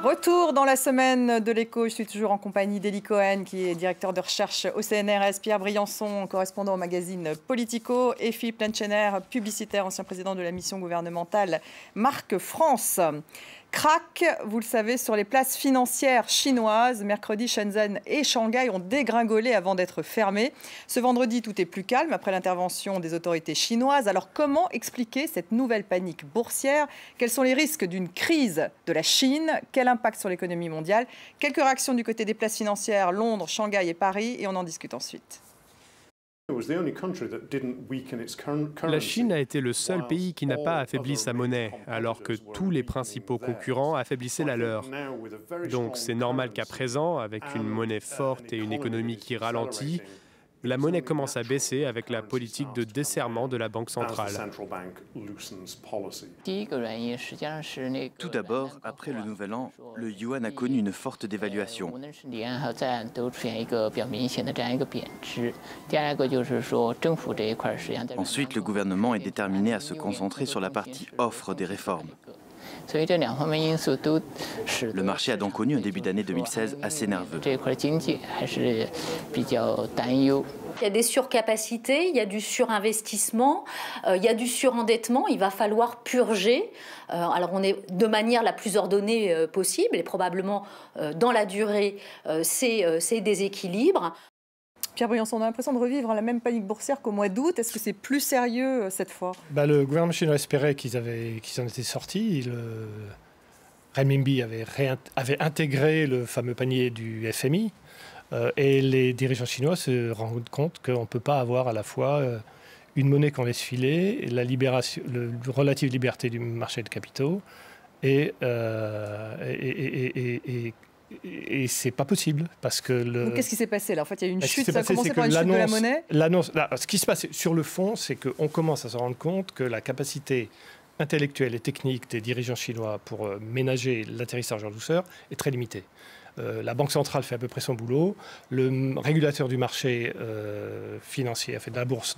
Retour dans la semaine de l'écho. Je suis toujours en compagnie d'Eli Cohen, qui est directeur de recherche au CNRS, Pierre Briançon, correspondant au magazine Politico, et Philippe Lenchener, publicitaire, ancien président de la mission gouvernementale Marque France. Crac, vous le savez, sur les places financières chinoises. Mercredi, Shenzhen et Shanghai ont dégringolé avant d'être fermés. Ce vendredi, tout est plus calme après l'intervention des autorités chinoises. Alors, comment expliquer cette nouvelle panique boursière? Quels sont les risques d'une crise de la Chine? Quel impact sur l'économie mondiale? Quelques réactions du côté des places financières, Londres, Shanghai et Paris, et on en discute ensuite. La Chine a été le seul pays qui n'a pas affaibli sa monnaie, alors que tous les principaux concurrents affaiblissaient la leur. Donc c'est normal qu'à présent, avec une monnaie forte et une économie qui ralentit, la monnaie commence à baisser avec la politique de desserrement de la Banque centrale. Tout d'abord, après le Nouvel An, le yuan a connu une forte dévaluation. Ensuite, le gouvernement est déterminé à se concentrer sur la partie offre des réformes. Le marché a donc connu un début d'année 2016 assez nerveux. Il y a des surcapacités, il y a du surinvestissement, il y a du surendettement. Il va falloir purger. Alors on est de manière la plus ordonnée possible et probablement dans la durée ces déséquilibres. Pierre Briançon, on a l'impression de revivre la même panique boursière qu'au mois d'août. Est-ce que c'est plus sérieux cette fois? Le gouvernement chinois espérait qu'ils en étaient sortis. Le renminbi avait intégré le fameux panier du FMI. Et les dirigeants chinois se rendent compte qu'on ne peut pas avoir à la fois une monnaie qu'on laisse filer, la relative liberté du marché de capitaux, et c'est pas possible parce que qu'est-ce qui s'est passé là? En fait, il y a eu une chute. Ça a commencé par une chute de la monnaie. Ce qui se passe sur le fond, c'est qu'on commence à se rendre compte que la capacité intellectuelle et technique des dirigeants chinois pour ménager l'atterrissage en douceur est très limitée. La Banque centrale fait à peu près son boulot. Le régulateur du marché financier a fait de la bourse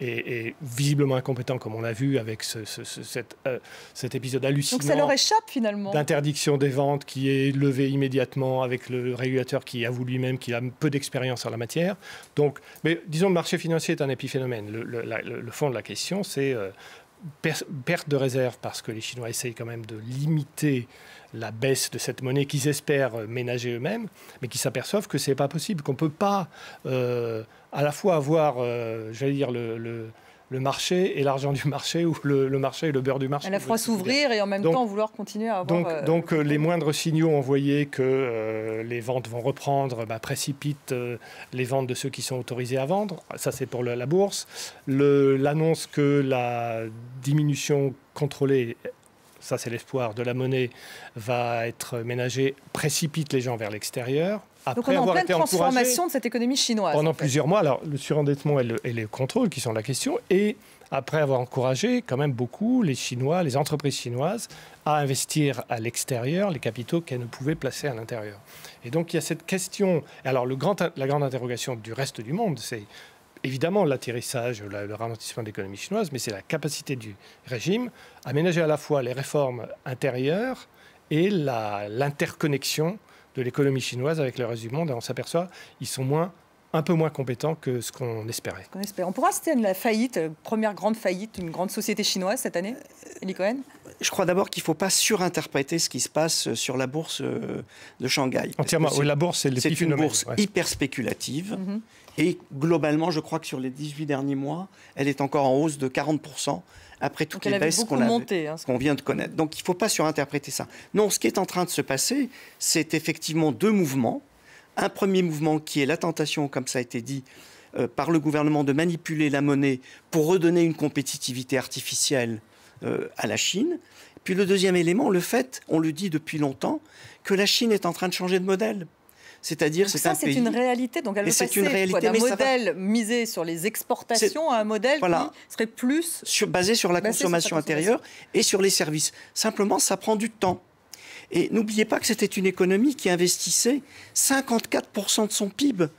est visiblement incompétent, comme on l'a vu avec cet épisode hallucinant. Donc ça leur échappe finalement. D'interdiction des ventes qui est levée immédiatement avec le régulateur qui avoue lui-même qu'il a peu d'expérience en la matière. Donc, mais disons, le marché financier est un épiphénomène. Le fond de la question, c'est perte de réserve parce que les Chinois essayent quand même de limiter la baisse de cette monnaie qu'ils espèrent ménager eux-mêmes, mais qui s'aperçoivent que ce n'est pas possible, qu'on ne peut pas à la fois avoir, j'allais dire, le marché et l'argent du marché, ou le marché et le beurre du marché. À la fois s'ouvrir et en même temps vouloir continuer à avoir... Donc les moindres signaux envoyés que les ventes vont reprendre précipitent les ventes de ceux qui sont autorisés à vendre. Ça, c'est pour la bourse. L'annonce que la diminution contrôlée, ça c'est l'espoir, de la monnaie va être ménagée, précipite les gens vers l'extérieur. Donc on est en pleine transformation de cette économie chinoise. Pendant plusieurs mois, alors le surendettement et le contrôle qui sont la question, et après avoir encouragé quand même beaucoup les Chinois, les entreprises chinoises, à investir à l'extérieur les capitaux qu'elles ne pouvaient placer à l'intérieur. Et donc il y a cette question. Alors la grande interrogation du reste du monde, c'est évidemment l'atterrissage, le ralentissement de l'économie chinoise, mais c'est la capacité du régime à ménager à la fois les réformes intérieures et l'interconnexion de l'économie chinoise avec le reste du monde. Et on s'aperçoit qu'ils sont un peu moins compétents que ce qu'on espérait. On pourra citer la faillite, première grande faillite, une grande société chinoise cette année, Eli Cohen? Je crois d'abord qu'il ne faut pas surinterpréter ce qui se passe sur la bourse de Shanghai. Entièrement. Oui, la bourse, c'est une bourse hyper spéculative. Et globalement, je crois que sur les 18 derniers mois, elle est encore en hausse de 40%. Après toutes les baisses qu'on vient de connaître. Donc il ne faut pas surinterpréter ça. Non, ce qui est en train de se passer, c'est effectivement deux mouvements. Un premier mouvement qui est la tentation, comme ça a été dit, par le gouvernement de manipuler la monnaie pour redonner une compétitivité artificielle à la Chine. Puis le deuxième élément, le fait, on le dit depuis longtemps, que la Chine est en train de changer de modèle. C'est-à-dire, c'est un pays... c'est une réalité. Donc elle veut passer d'un modèle misé sur les exportations à un modèle qui serait plus... basé sur la consommation intérieure et sur les services. Simplement, ça prend du temps. Et n'oubliez pas que c'était une économie qui investissait 54% de son PIB.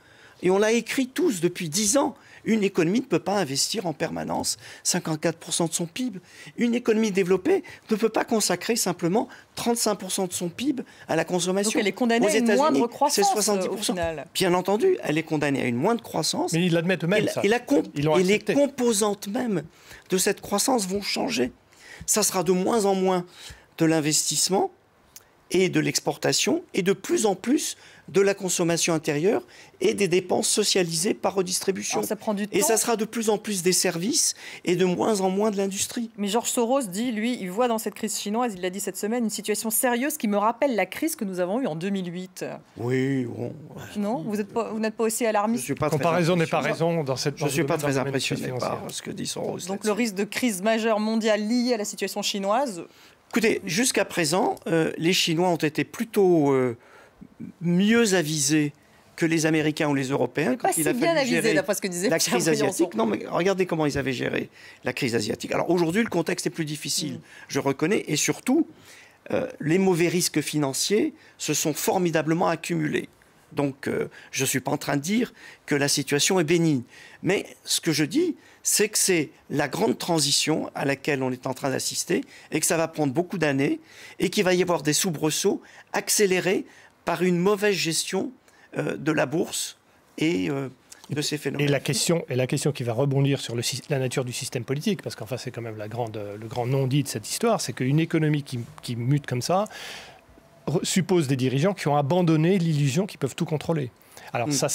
Et on l'a écrit tous depuis 10 ans. Une économie ne peut pas investir en permanence 54% de son PIB. Une économie développée ne peut pas consacrer simplement 35% de son PIB à la consommation. Donc elle est condamnée à une moindre croissance, c'est 70%. Au final. Bien entendu, elle est condamnée à une moindre croissance. Mais ils l'admettent eux-mêmes, ça. Et les composantes même de cette croissance vont changer. Ça sera de moins en moins de l'investissement et de l'exportation, et de plus en plus de la consommation intérieure et des dépenses socialisées par redistribution. Alors ça prend du temps. Et ça sera de plus en plus des services et de moins en moins de l'industrie. Mais George Soros dit, lui, il voit dans cette crise chinoise, il l'a dit cette semaine, une situation sérieuse qui me rappelle la crise que nous avons eue en 2008. Oui, bon. Non, vous n'êtes pas aussi alarmiste. Comparaison n'est pas raison dans cette. Je ne suis pas très impressionné par ce que dit Soros. Donc le risque de crise majeure mondiale liée à la situation chinoise. Écoutez, jusqu'à présent, les Chinois ont été plutôt mieux avisés que les Américains ou les Européens quand il a fallu gérer la crise asiatique. Non, mais regardez comment ils avaient géré la crise asiatique. Alors aujourd'hui, le contexte est plus difficile, je reconnais, et surtout, les mauvais risques financiers se sont formidablement accumulés. Donc, je ne suis pas en train de dire que la situation est bénigne. Mais ce que je dis, c'est que c'est la grande transition à laquelle on est en train d'assister et que ça va prendre beaucoup d'années et qu'il va y avoir des soubresauts accélérés par une mauvaise gestion de la bourse et de ces phénomènes. Et la question qui va rebondir sur la nature du système politique, parce qu'enfin c'est quand même le grand non-dit de cette histoire, c'est qu'une économie qui mute comme ça suppose des dirigeants qui ont abandonné l'illusion qu'ils peuvent tout contrôler. Alors ça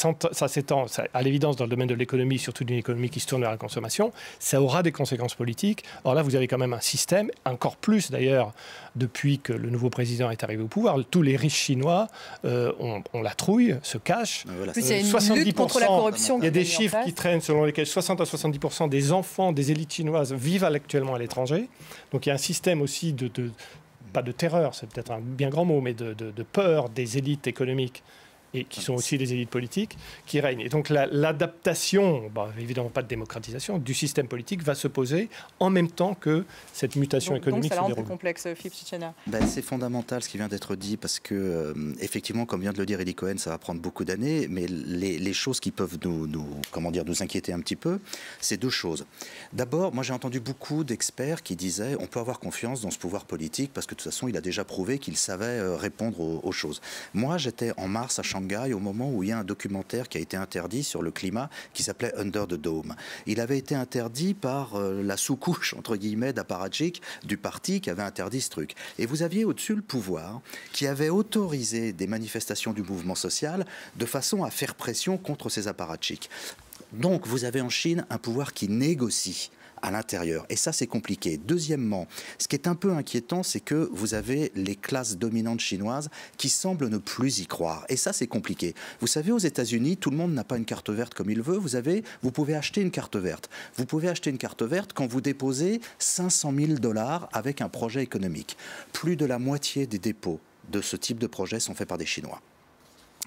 s'étend à l'évidence dans le domaine de l'économie, surtout d'une économie qui se tourne vers la consommation, ça aura des conséquences politiques. Or là, vous avez quand même un système, encore plus d'ailleurs depuis que le nouveau président est arrivé au pouvoir, tous les riches chinois ont la trouille, se cachent. Voilà. Plus, il y a une lutte contre la corruption. Il y a des chiffres qui traînent selon lesquels 60 à 70% des enfants des élites chinoises vivent actuellement à l'étranger. Donc il y a un système aussi pas de terreur, c'est peut-être un bien grand mot, mais de peur des élites économiques et qui sont aussi les élites politiques, qui règnent. Et donc l'adaptation, évidemment pas de démocratisation, du système politique va se poser en même temps que cette mutation économique se déroule. Donc ça rend plus complexe, Philippe Tchitchena. C'est fondamental ce qui vient d'être dit, parce que, effectivement, comme vient de le dire Eli Cohen, ça va prendre beaucoup d'années, mais les choses qui peuvent nous inquiéter un petit peu, c'est deux choses. D'abord, moi j'ai entendu beaucoup d'experts qui disaient on peut avoir confiance dans ce pouvoir politique, parce que de toute façon, il a déjà prouvé qu'il savait répondre aux choses. Moi, j'étais en mars à Shanghai, au moment où il y a un documentaire qui a été interdit sur le climat qui s'appelait Under the Dome. Il avait été interdit par la sous-couche, entre guillemets, d'apparatchiks du parti qui avait interdit ce truc. Et vous aviez au-dessus le pouvoir qui avait autorisé des manifestations du mouvement social de façon à faire pression contre ces apparatchiks. Donc vous avez en Chine un pouvoir qui négocie à l'intérieur. Et ça, c'est compliqué. Deuxièmement, ce qui est un peu inquiétant, c'est que vous avez les classes dominantes chinoises qui semblent ne plus y croire. Et ça, c'est compliqué. Vous savez, aux États-Unis, tout le monde n'a pas une carte verte comme il veut. Vous pouvez acheter une carte verte. Vous pouvez acheter une carte verte quand vous déposez 500 000 $ avec un projet économique. Plus de la moitié des dépôts de ce type de projet sont faits par des Chinois.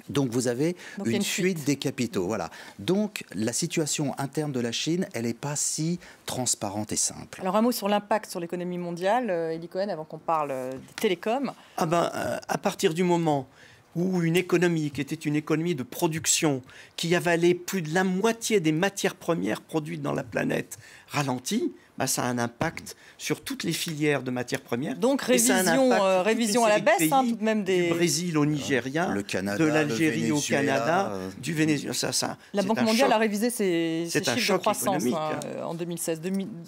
Donc vous avez une fuite des capitaux. Voilà. Donc la situation interne de la Chine, elle n'est pas si transparente et simple. Alors un mot sur l'impact sur l'économie mondiale, Eli Cohen, avant qu'on parle des télécoms. À partir du moment où une économie qui était une économie de production, qui avalait plus de la moitié des matières premières produites dans la planète, ralentit, ça a un impact sur toutes les filières de matières premières. Donc révision à la baisse, tout de même du Brésil au Nigeria, de l'Algérie au Canada, du Venezuela. La Banque mondiale a révisé ses chiffres de croissance en 2016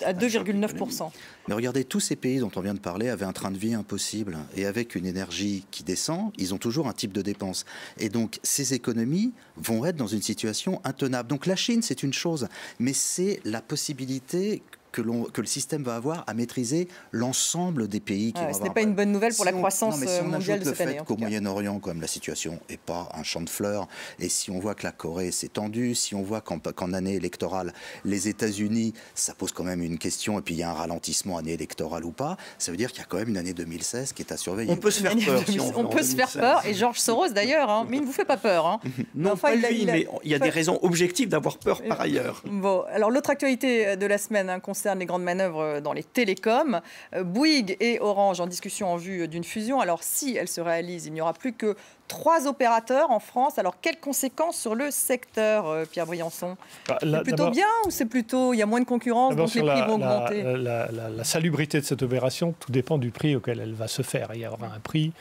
à 2,9%. Mais regardez, tous ces pays dont on vient de parler avaient un train de vie impossible. Et avec une énergie qui descend, ils ont toujours un type de dépense. Et donc ces économies vont être dans une situation intenable. Donc la Chine, c'est une chose, mais c'est la possibilité que le système va avoir à maîtriser l'ensemble des pays qui vont avoir. Ce n'est pas une bonne nouvelle pour la croissance mondiale de cette année. Si on ajoute le fait qu'au Moyen-Orient, quand même, la situation n'est pas un champ de fleurs, et si on voit que la Corée s'est tendue, si on voit qu'en année électorale, les États-Unis, ça pose quand même une question, et puis il y a un ralentissement année électorale ou pas, ça veut dire qu'il y a quand même une année 2016 qui est à surveiller. On peut se faire peur. On peut se faire peur, et George Soros d'ailleurs, mais il ne vous fait pas peur. Non, enfin, mais il y a des raisons objectives d'avoir peur par ailleurs. Bon, alors l'autre actualité de la semaine concerne les grandes manœuvres dans les télécoms. Bouygues et Orange en discussion en vue d'une fusion. Alors si elle se réalise, il n'y aura plus que 3 opérateurs en France. Alors, quelles conséquences sur le secteur, Pierre Briançon? C'est plutôt bien ou c'est plutôt, il y a moins de concurrence, donc les prix vont augmenter? La salubrité de cette opération, tout dépend du prix auquel elle va se faire. Il y aura un prix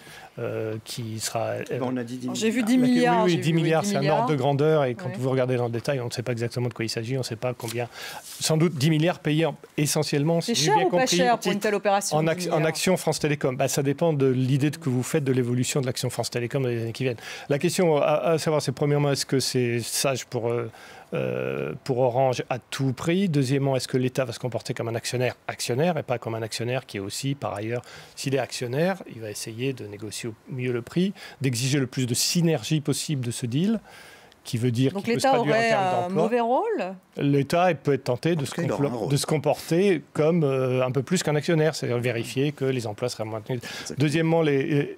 qui sera... On a dit 10 milliards. J'ai vu 10 milliards. Oui, 10 milliards, c'est un ordre de grandeur. Et quand vous regardez dans le détail, on ne sait pas exactement de quoi il s'agit. On ne sait pas combien... Sans doute 10 milliards payés essentiellement... C'est cher ou pas cher pour une telle opération? En action France Télécom. Ça dépend de l'idée que vous faites de l'évolution de l'action France Télécom dans les années qui viennent. La question à savoir, c'est premièrement, est-ce que c'est sage pour Orange à tout prix? Deuxièmement, est-ce que l'État va se comporter comme un actionnaire et pas comme un actionnaire qui est aussi, par ailleurs, s'il est actionnaire, il va essayer de négocier au mieux le prix, d'exiger le plus de synergie possible de ce deal, qui veut dire donc l'État aurait un mauvais rôle? L'État peut être tenté de se comporter comme un peu plus qu'un actionnaire, c'est-à-dire vérifier que les emplois seraient maintenus. Deuxièmement,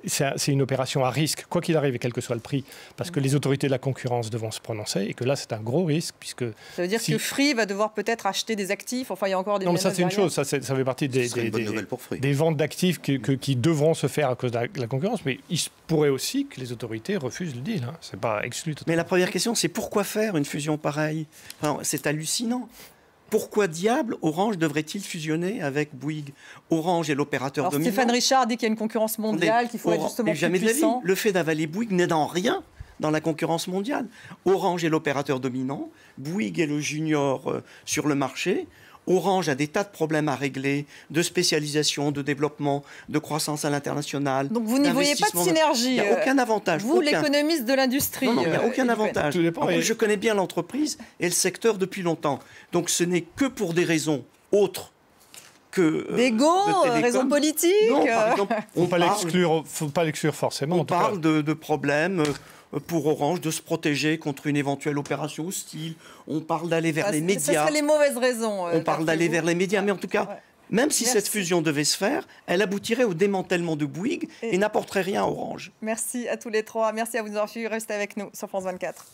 c'est une opération à risque, quoi qu'il arrive et quel que soit le prix, parce que les autorités de la concurrence devront se prononcer et que là, c'est un gros risque. Puisque ça veut dire que Free va devoir peut-être acheter des actifs, enfin il y a encore des... Non, mais ça c'est une chose, ça fait partie des ventes d'actifs qui devront se faire à cause de la concurrence, mais il se pourrait aussi que les autorités refusent le deal, c'est pas exclu totalement. Mais la première question, c'est pourquoi faire une fusion pareille? C'est hallucinant. Pourquoi diable Orange devrait-il fusionner avec Bouygues? Orange est l'opérateur dominant. Stéphane Richard dit qu'il y a une concurrence mondiale, qu'il faut être justement plus puissant. Le fait d'avaler Bouygues n'est dans rien dans la concurrence mondiale. Orange est l'opérateur dominant, Bouygues est le junior sur le marché. Orange a des tas de problèmes à régler, de spécialisation, de développement, de croissance à l'international. Donc vous n'y voyez pas de synergie? Il n'y a aucun avantage. Vous, l'économiste de l'industrie. Non, il n'y a aucun avantage. Je connais bien l'entreprise et le secteur depuis longtemps. Donc ce n'est que pour des raisons autres que... D'égo, raisons politiques? Non, par exemple, il ne faut pas l'exclure forcément. On parle de problèmes... pour Orange de se protéger contre une éventuelle opération hostile. On parle d'aller vers les médias. Ce seraient les mauvaises raisons. On parle d'aller vers les médias. Mais en tout cas, même si cette fusion devait se faire, elle aboutirait au démantèlement de Bouygues et n'apporterait rien à Orange. Merci à tous les trois. Merci à vous d'avoir suivi. Restez avec nous sur France 24.